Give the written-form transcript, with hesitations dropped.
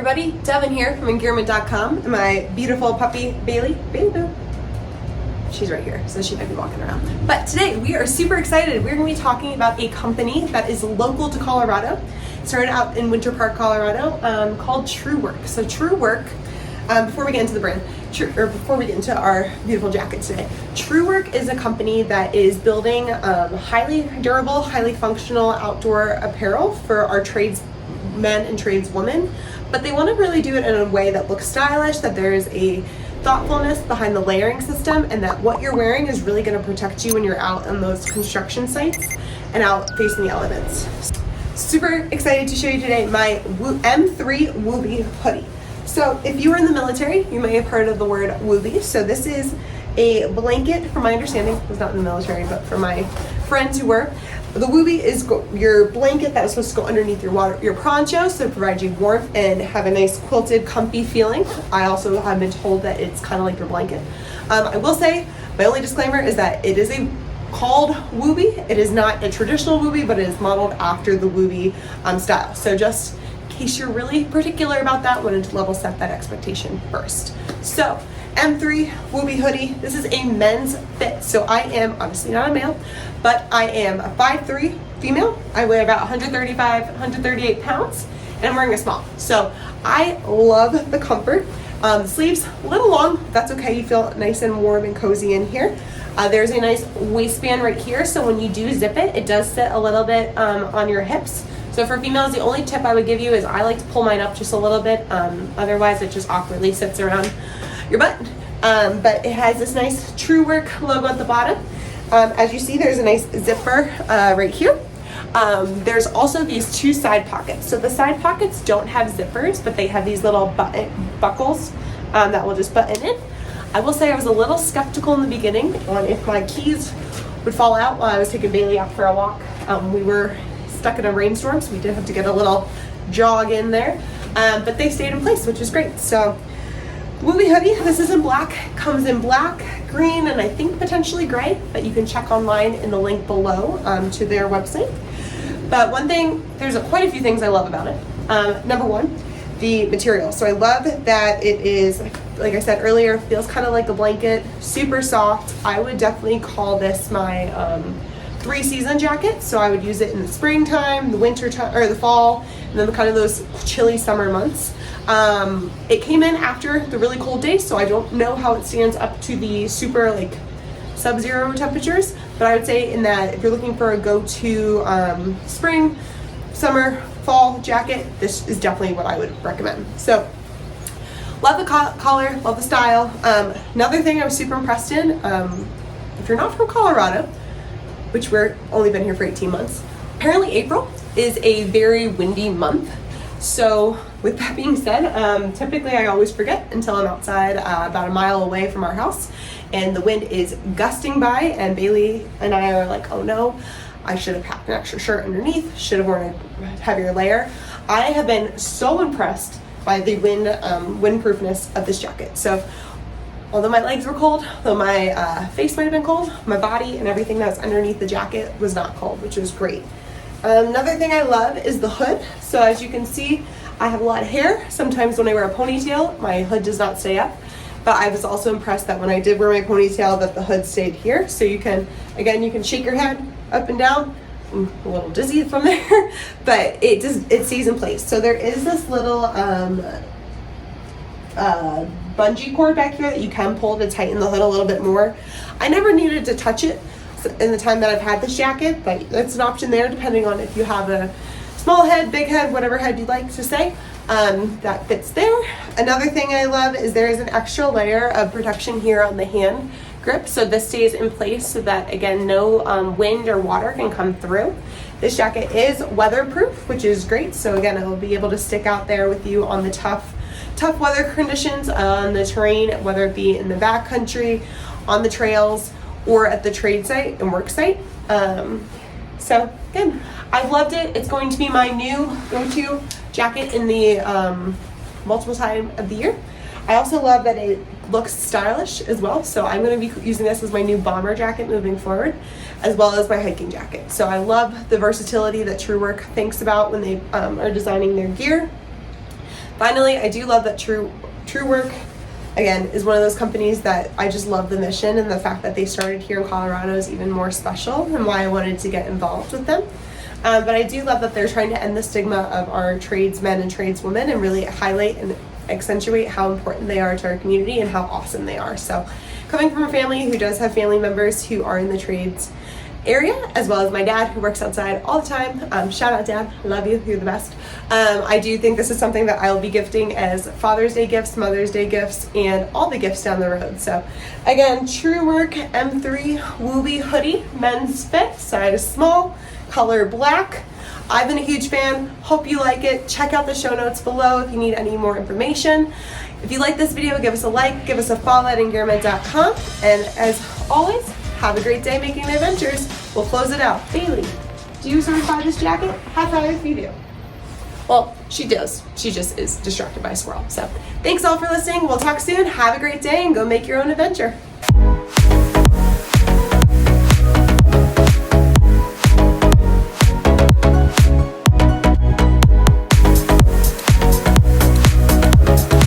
everybody, Devan here from Engearment.com and my beautiful puppy Bailey Boo. She's right here, so she might be walking around. But today we are super excited. We're going to be talking about a company that is local to Colorado. Started out in Winter Park, Colorado, called Truewerk. So Truewerk, before we get into the brand, before we get into our beautiful jacket today, Truewerk is a company that is building highly durable, highly functional outdoor apparel for our tradesmen and tradeswomen, but they want to really do it in a way that looks stylish, that there is a thoughtfulness behind the layering system, and that what you're wearing is really going to protect you when you're out on those construction sites and out facing the elements. Super excited to show you today my M3 Woobie Hoodie. So if you were in the military, you may have heard of the word Woobie. So this is a blanket, from my understanding, I was not in the military, but for my friends who were. The Woobie is your blanket that is supposed to go underneath your poncho, so to provide you warmth and have a nice quilted, comfy feeling. I also have been told that it's kind of like your blanket. I will say, my only disclaimer is that it is called Woobie. It is not a traditional Woobie, but it is modeled after the Woobie style. So just in case you're really particular about that, wanted to level set that expectation first. So M3 Woobie Hoodie. This is a men's fit. So I am obviously not a male, but I am a 5'3" female. I weigh about 135, 138 pounds, and I'm wearing a small. So I love the comfort. The sleeves a little long. That's okay. You feel nice and warm and cozy in here. There's a nice waistband right here. So when you do zip it, it does sit a little bit on your hips. So for females, the only tip I would give you is I like to pull mine up just a little bit. Otherwise, it just awkwardly sits around your butt. But it has this nice Truewerk logo at the bottom. As you see, there's a nice zipper right here. There's also these two side pockets. So the side pockets don't have zippers, but they have these little buckles that will just button in. I will say I was a little skeptical in the beginning on if my keys would fall out while I was taking Bailey out for a walk. We were stuck in a rainstorm, so we did have to get a little jog in there. But they stayed in place, which is great. So Woobie Hoodie, this is in black, comes in black, green, and I think potentially gray, but you can check online in the link below to their website. But one thing, there's quite a few things I love about it. Number one, the material. So I love that it is, like I said earlier, feels kind of like a blanket, super soft. I would definitely call this my 3-season jacket. So I would use it in the springtime, the winter time, or the fall, and then kind of those chilly summer months. It came in after the really cold days, so I don't know how it stands up to the super like sub-zero temperatures, but I would say in that if you're looking for a go-to spring, summer, fall jacket, this is definitely what I would recommend. So love the color, love the style. Another thing I was super impressed in, if you're not from Colorado, which we're only been here for 18 months, apparently April is a very windy month. So with that being said, typically I always forget until I'm outside about a mile away from our house and the wind is gusting by, and Bailey and I are like, oh no, I should have packed an extra shirt underneath, should have worn a heavier layer. I have been so impressed by the windproofness of this jacket. So although my legs were cold, though my face might have been cold, my body and everything that was underneath the jacket was not cold, which was great. Another thing I love is the hood. So as you can see, I have a lot of hair. Sometimes when I wear a ponytail, my hood does not stay up. But I was also impressed that when I did wear my ponytail that the hood stayed here. So you can, again, you can shake your head up and down. I'm a little dizzy from there, but it stays in place. So there is this little bungee cord back here that you can pull to tighten the hood a little bit more. I never needed to touch it in the time that I've had this jacket, but that's an option there depending on if you have a small head, big head, whatever head you'd like to say. That fits there. Another thing I love is there is an extra layer of protection here on the hand grip, so this stays in place so that, again, no wind or water can come through. This jacket is weatherproof, which is great, so again, it will be able to stick out there with you on the tough weather conditions on the terrain, whether it be in the backcountry, on the trails, or at the trade site and work site. So again, I've loved it. It's going to be my new go-to jacket in the multiple time of the year. I also love that it looks stylish as well. So I'm going to be using this as my new bomber jacket moving forward, as well as my hiking jacket. So I love the versatility that Truewerk thinks about when they are designing their gear. Finally, I do love that Truewerk, again, is one of those companies that I just love the mission, and the fact that they started here in Colorado is even more special and why I wanted to get involved with them. But I do love that they're trying to end the stigma of our tradesmen and tradeswomen and really highlight and accentuate how important they are to our community and how awesome they are. So coming from a family who does have family members who are in the trades area, as well as my dad who works outside all the time, shout out Dad, love you, you're the best. I do think this is something that I'll be gifting as Father's Day gifts, Mother's Day gifts, and all the gifts down the road. So again, Truewerk M3 Woobie Hoodie, men's fit, size small, color black. I've been a huge fan. Hope you like it. Check out the show notes below if you need any more information. If you like this video, give us a like, give us a follow at Engearment.com. And as always, have a great day making the adventures. We'll close it out. Bailey, do you certify this jacket? High five if you do. Well, she does. She just is distracted by a squirrel. So thanks all for listening. We'll talk soon. Have a great day and go make your own adventure.